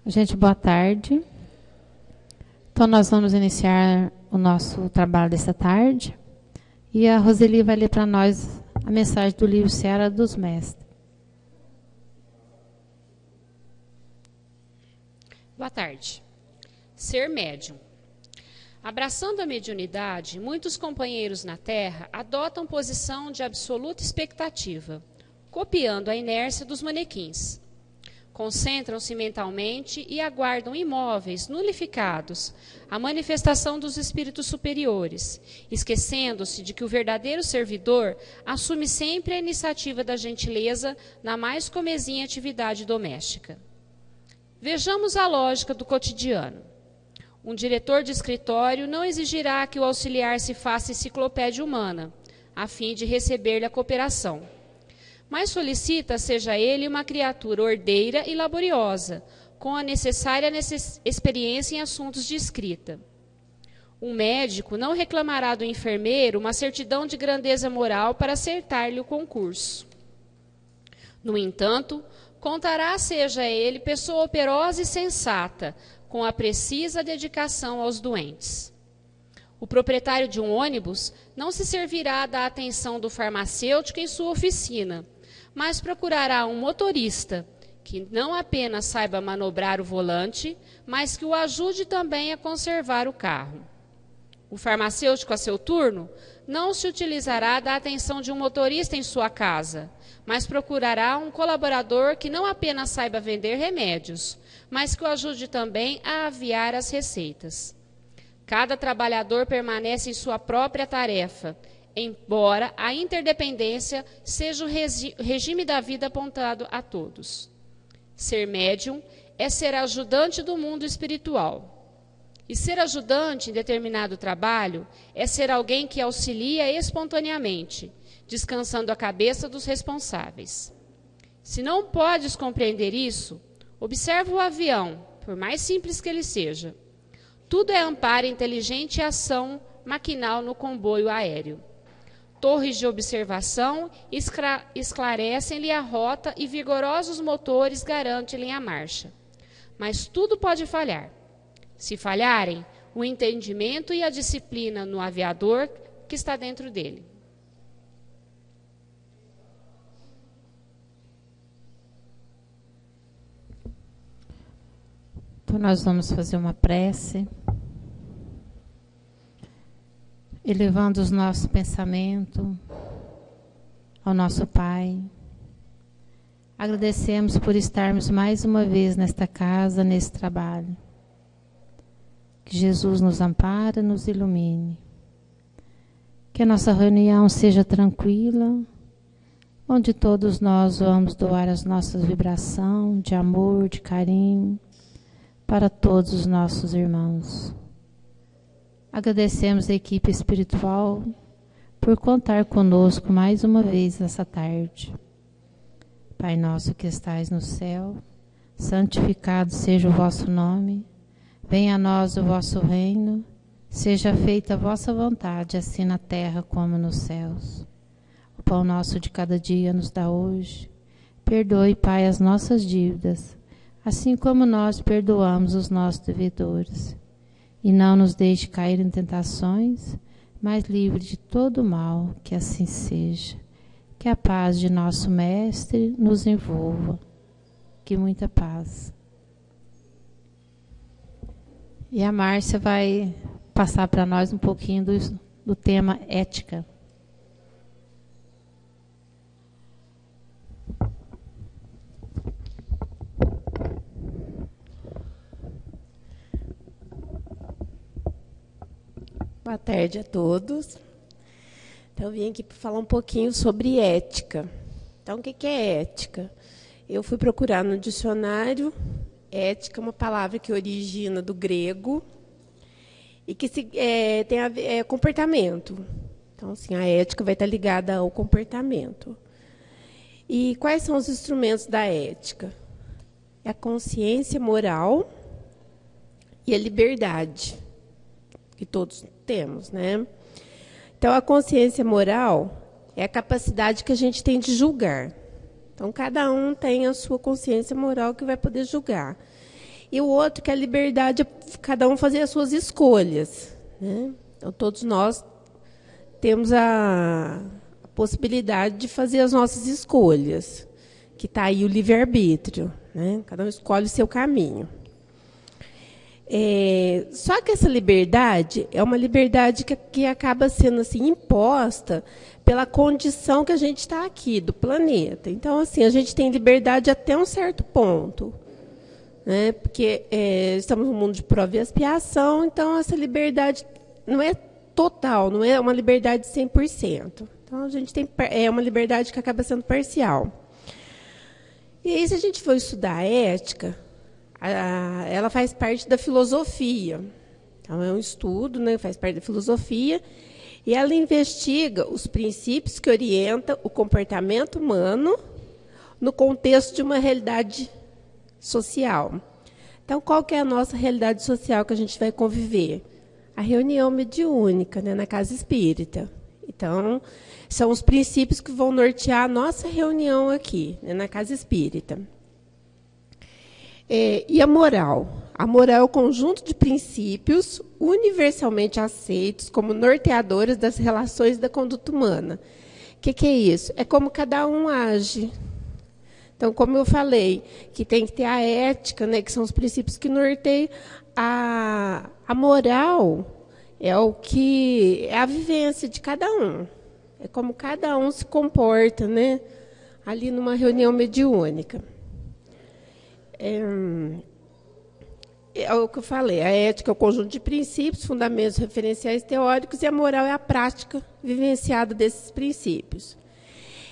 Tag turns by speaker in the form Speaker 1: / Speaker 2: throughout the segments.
Speaker 1: Gente, boa tarde. Então, nós vamos iniciar o nosso trabalho desta tarde. E a Roseli vai ler para nós a mensagem do livro Seara dos Mestres.
Speaker 2: Boa tarde. Ser médium. Abraçando a mediunidade, muitos companheiros na Terra adotam posição de absoluta expectativa, copiando a inércia dos manequins. Concentram-se mentalmente e aguardam imóveis, nulificados, a manifestação dos espíritos superiores, esquecendo-se de que o verdadeiro servidor assume sempre a iniciativa da gentileza na mais comezinha atividade doméstica. Vejamos a lógica do cotidiano. Um diretor de escritório não exigirá que o auxiliar se faça enciclopédia humana, a fim de receber-lhe a cooperação, mas solicita seja ele uma criatura ordeira e laboriosa, com a necessária experiência em assuntos de escrita. Um médico não reclamará do enfermeiro uma certidão de grandeza moral para acertar-lhe o concurso. No entanto, contará seja ele pessoa operosa e sensata, com a precisa dedicação aos doentes. O proprietário de um ônibus não se servirá da atenção do farmacêutico em sua oficina, mas procurará um motorista que não apenas saiba manobrar o volante, mas que o ajude também a conservar o carro. O farmacêutico, a seu turno, não se utilizará da atenção de um motorista em sua casa, mas procurará um colaborador que não apenas saiba vender remédios, mas que o ajude também a aviar as receitas. Cada trabalhador permanece em sua própria tarefa, embora a interdependência seja o regime da vida apontado a todos. Ser médium é ser ajudante do mundo espiritual. E ser ajudante em determinado trabalho é ser alguém que auxilia espontaneamente, descansando a cabeça dos responsáveis. Se não podes compreender isso, observa o avião, por mais simples que ele seja. Tudo é amparo inteligente e ação maquinal no comboio aéreo. Torres de observação esclarecem-lhe a rota e vigorosos motores garantem-lhe a marcha. Mas tudo pode falhar. Se falharem, o entendimento e a disciplina no aviador que está dentro dele.
Speaker 1: Então, nós vamos fazer uma prece, elevando os nossos pensamentos ao nosso Pai. Agradecemos por estarmos mais uma vez nesta casa, nesse trabalho. Que Jesus nos ampare, nos ilumine. Que a nossa reunião seja tranquila, onde todos nós vamos doar as nossas vibrações de amor, de carinho, para todos os nossos irmãos. Agradecemos a equipe espiritual por contar conosco mais uma vez essa tarde. Pai nosso que estais no céu, santificado seja o vosso nome. Venha a nós o vosso reino. Seja feita a vossa vontade, assim na terra como nos céus. O pão nosso de cada dia nos dá hoje. Perdoe, Pai, as nossas dívidas, assim como nós perdoamos os nossos devedores. E não nos deixe cair em tentações, mas livre de todo mal, que assim seja. Que a paz de nosso Mestre nos envolva. Que muita paz. E a Márcia vai passar para nós um pouquinho do tema ética.
Speaker 3: Boa tarde a todos. Então, eu vim aqui para falar um pouquinho sobre ética. Então, o que é ética? Eu fui procurar no dicionário. Ética é uma palavra que origina do grego e que tem a ver comportamento. Então, assim, a ética vai estar ligada ao comportamento. E quais são os instrumentos da ética? É a consciência moral e a liberdade, que todos temos, né? Então, a consciência moral é a capacidade que a gente tem de julgar. Então, cada um tem a sua consciência moral que vai poder julgar. E o outro que é a liberdade, cada um fazer as suas escolhas, né? Então, todos nós temos a possibilidade de fazer as nossas escolhas, que está aí o livre-arbítrio, né? Cada um escolhe o seu caminho. Só que essa liberdade é uma liberdade que acaba sendo assim, imposta pela condição que a gente está aqui, do planeta. Então, assim, a gente tem liberdade até um certo ponto, né? Porque estamos num mundo de prova e expiação, então essa liberdade não é total, não é uma liberdade 100%. Então, a gente tem uma liberdade que acaba sendo parcial. E aí, se a gente for estudar a ética, ela faz parte da filosofia. Então, é um estudo, né, faz parte da filosofia, e ela investiga os princípios que orientam o comportamento humano no contexto de uma realidade social. Então, qual que é a nossa realidade social que a gente vai conviver? A reunião mediúnica, né, na casa espírita. Então, são os princípios que vão nortear a nossa reunião aqui, né, na casa espírita. E a moral? A moral é o conjunto de princípios universalmente aceitos como norteadores das relações da conduta humana. O que é isso? É como cada um age. Então, como eu falei, que tem que ter a ética, né, que são os princípios que norteiam. A moral é o que é a vivência de cada um. É como cada um se comporta, né, ali numa reunião mediúnica. É o que eu falei, a ética é o conjunto de princípios, fundamentos referenciais teóricos, e a moral é a prática vivenciada desses princípios.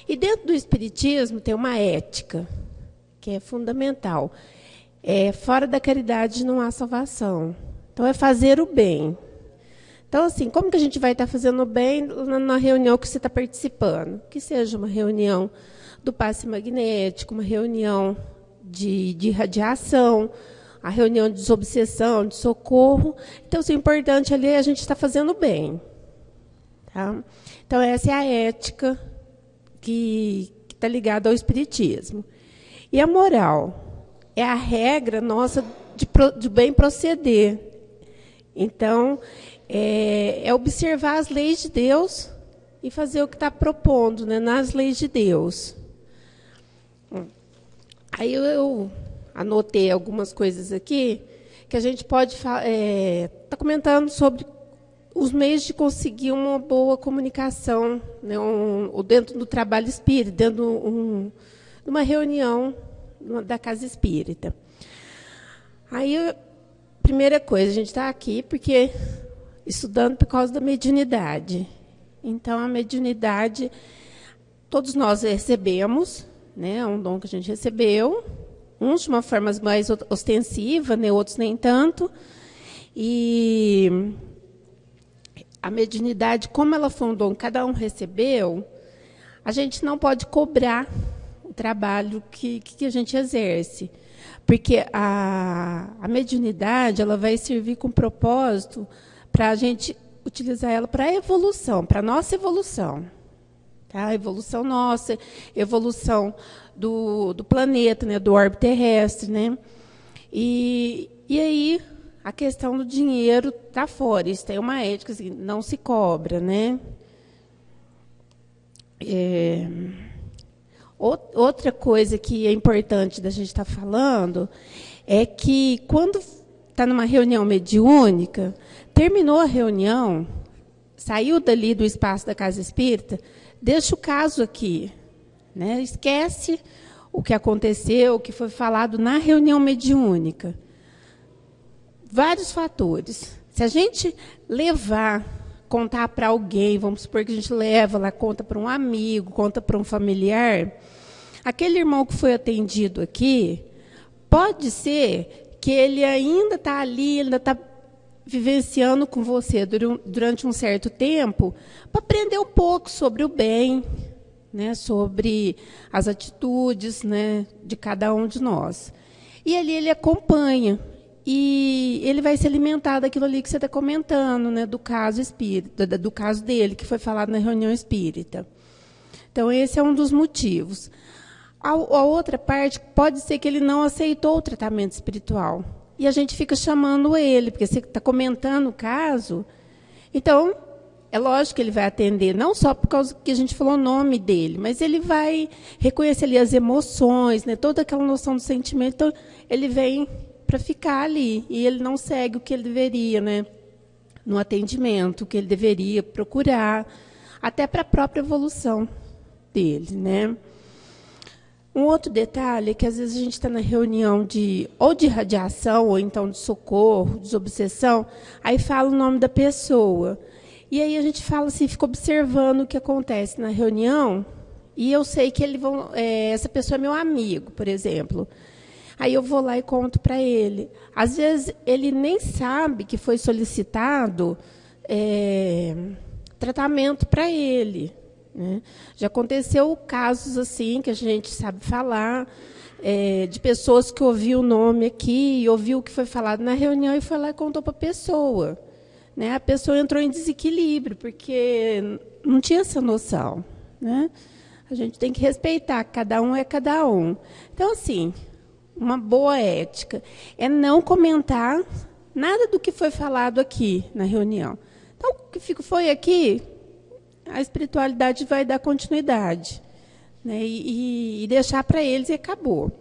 Speaker 3: E dentro do espiritismo tem uma ética, que é fundamental. Fora da caridade não há salvação. Então, é fazer o bem. Então, assim, como que a gente vai estar fazendo o bem na reunião que você está participando? Que seja uma reunião do passe magnético, uma reunião de radiação, a reunião de desobsessão, de socorro. Então, o importante ali é a gente estar fazendo bem. Tá? Então, essa é a ética que está ligada ao espiritismo. E a moral é a regra nossa de bem proceder. Então, é observar as leis de Deus e fazer o que está propondo, né, nas leis de Deus. Aí eu anotei algumas coisas aqui que a gente pode estar comentando sobre os meios de conseguir uma boa comunicação, né, dentro do trabalho espírita, dentro de uma reunião da casa espírita. Aí, primeira coisa, a gente está aqui porque estudando por causa da mediunidade. Então, a mediunidade, todos nós recebemos, né, é um dom que a gente recebeu, uns de uma forma mais ostensiva, né, outros nem tanto. E a mediunidade, como ela foi um dom que cada um recebeu, a gente não pode cobrar o trabalho que a gente exerce. Porque a mediunidade ela vai servir com propósito para a gente utilizar ela para a evolução, para a nossa evolução. Tá? A evolução nossa, evolução do planeta, né, do orbe terrestre. Né? E aí, a questão do dinheiro está fora. Isso tem uma ética, assim, não se cobra. Né? Outra coisa que é importante da gente estar falando é que, quando está numa reunião mediúnica, terminou a reunião, saiu dali do espaço da casa espírita, deixa o caso aqui. Né? Esquece o que aconteceu, o que foi falado na reunião mediúnica. Vários fatores. Se a gente contar para alguém, vamos supor que a gente leva lá, conta para um amigo, conta para um familiar, aquele irmão que foi atendido aqui, pode ser que ele ainda está ali, ainda está vivenciando com você durante um certo tempo, para aprender um pouco sobre o bem, né, sobre as atitudes, né, de cada um de nós. E ali ele acompanha. E ele vai se alimentar daquilo ali que você está comentando, né, do caso espírita, do caso dele, que foi falado na reunião espírita. Então, esse é um dos motivos. A outra parte, pode ser que ele não aceitou o tratamento espiritual. e a gente fica chamando ele, porque você está comentando o caso. Então, é lógico que ele vai atender, não só por causa que a gente falou o nome dele, mas ele vai reconhecer ali as emoções, né, toda aquela noção do sentimento. Então, ele vem para ficar ali, e ele não segue o que ele deveria, né, no atendimento, o que ele deveria procurar, até para a própria evolução dele, né. Um outro detalhe é que, às vezes, a gente está na reunião ou de radiação, ou então de socorro, desobsessão, aí fala o nome da pessoa. E aí a gente fala assim, fica observando o que acontece na reunião, e eu sei que essa pessoa é meu amigo, por exemplo. Aí eu vou lá e conto para ele. Às vezes, ele nem sabe que foi solicitado tratamento para ele. Né? Já aconteceu casos assim, que a gente sabe falar, de pessoas que ouviu o nome aqui, ouviu o que foi falado na reunião e foi lá e contou para a pessoa. Né? A pessoa entrou em desequilíbrio, porque não tinha essa noção. Né? A gente tem que respeitar, cada um é cada um. Então, assim, uma boa ética é não comentar nada do que foi falado aqui na reunião. Então, o que foi aqui, a espiritualidade vai dar continuidade, né? E deixar para eles e acabou.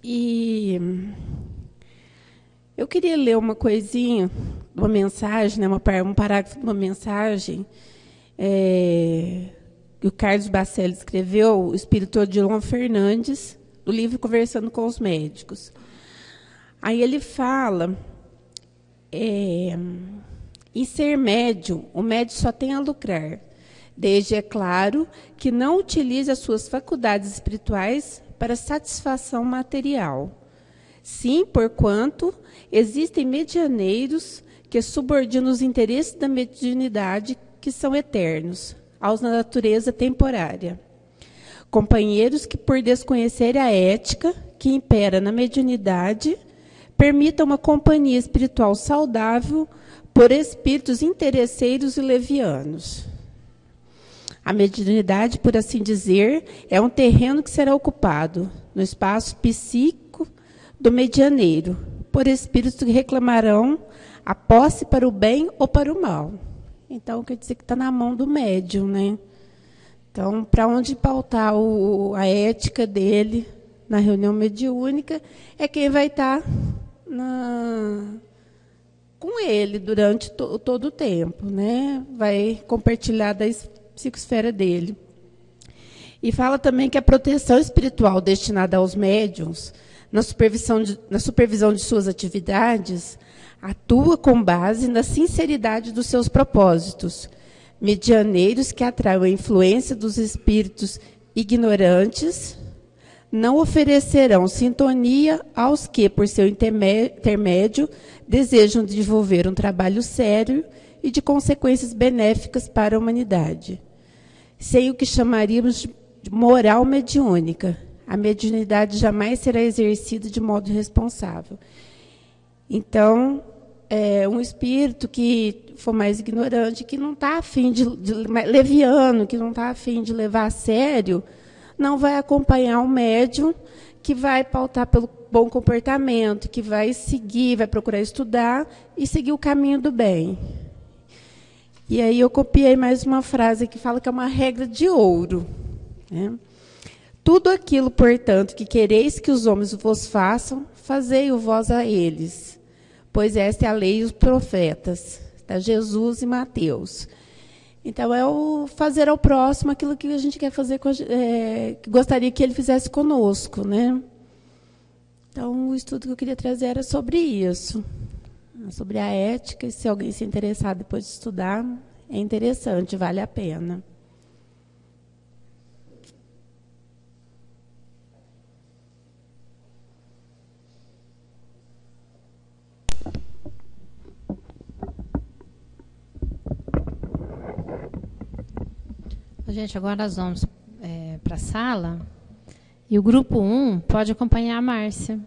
Speaker 3: E eu queria ler uma coisinha, uma mensagem, né, um parágrafo de uma mensagem que o Carlos Bacelli escreveu, o espírito Odilon Fernandes, do livro Conversando com os Médicos. Aí ele fala... Em ser médium, o médium só tem a lucrar, desde, é claro, que não utilize as suas faculdades espirituais para satisfação material. Sim, porquanto existem medianeiros que subordinam os interesses da mediunidade, que são eternos, aos da natureza temporária. Companheiros que, por desconhecerem a ética que impera na mediunidade, permitam uma companhia espiritual saudável por espíritos interesseiros e levianos. A mediunidade, por assim dizer, é um terreno que será ocupado no espaço psíquico do medianeiro, por espíritos que reclamarão a posse para o bem ou para o mal. Então, quer dizer que está na mão do médium, né? Então, para onde pautar a ética dele na reunião mediúnica é quem vai estar com ele durante todo o tempo, né? Vai compartilhar da psicosfera dele. E fala também que a proteção espiritual destinada aos médiuns, na supervisão de suas atividades, atua com base na sinceridade dos seus propósitos, medianeiros que atraem a influência dos espíritos ignorantes, não oferecerão sintonia aos que, por seu intermédio, desejam desenvolver um trabalho sério e de consequências benéficas para a humanidade. Sem o que chamaríamos de moral mediúnica, a mediunidade jamais será exercida de modo responsável. Então, um espírito que for mais ignorante, que não está afim leviano, que não está afim de levar a sério, não vai acompanhar um médium que vai pautar pelo bom comportamento, que vai seguir, vai procurar estudar e seguir o caminho do bem. E aí eu copiei mais uma frase que fala que é uma regra de ouro. Né? Tudo aquilo, portanto, que quereis que os homens vos façam, fazei-o vós a eles, pois esta é a lei e os profetas. Está Jesus e Mateus. Então, é o fazer ao próximo aquilo que a gente quer fazer, que gostaria que ele fizesse conosco, né? Então, o estudo que eu queria trazer era sobre isso, sobre a ética, e se alguém se interessar depois de estudar, é interessante, vale a pena.
Speaker 1: Gente, agora nós vamos para a sala e o grupo 1 pode acompanhar a Márcia.